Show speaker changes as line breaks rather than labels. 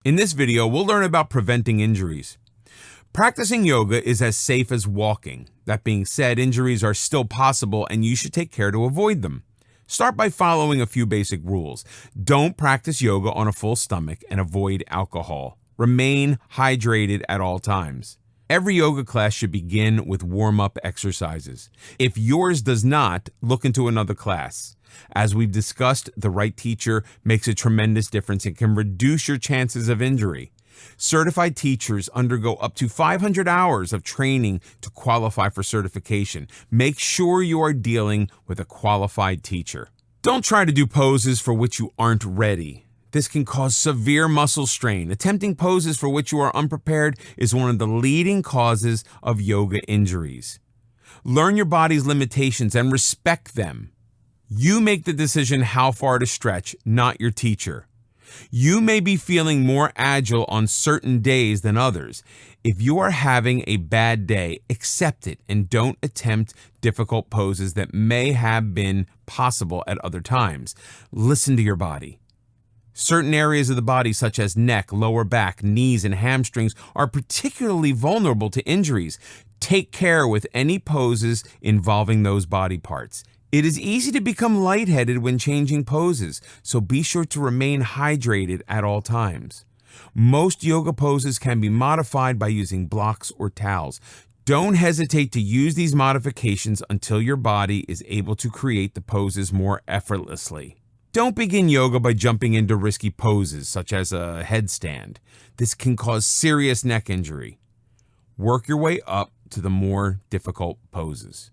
In this video, we'll learn about preventing injuries. Practicing yoga is as safe as walking. That being said, injuries are still possible and you should take care to avoid them. Start by following a few basic rules. Don't practice yoga on a full stomach and avoid alcohol. Remain hydrated at all times. Every yoga class should begin with warm-up exercises. If yours does not, look into another class. As we've discussed, the right teacher makes a tremendous difference and can reduce your chances of injury. Certified teachers undergo up to 500 hours of training to qualify for certification. Make sure you are dealing with a qualified teacher. Don't try to do poses for which you aren't ready. This can cause severe muscle strain. Attempting poses for which you are unprepared is one of the leading causes of yoga injuries. Learn your body's limitations and respect them. You make the decision how far to stretch, not your teacher. You may be feeling more agile on certain days than others. If you are having a bad day, accept it and don't attempt difficult poses that may have been possible at other times. Listen to your body. Certain areas of the body, such as neck, lower back, knees, and hamstrings, are particularly vulnerable to injuries. Take care with any poses involving those body parts. It is easy to become lightheaded when changing poses, so be sure to remain hydrated at all times. Most yoga poses can be modified by using blocks or towels. Don't hesitate to use these modifications until your body is able to create the poses more effortlessly. Don't begin yoga by jumping into risky poses, such as a headstand. This can cause serious neck injury. Work your way up to the more difficult poses.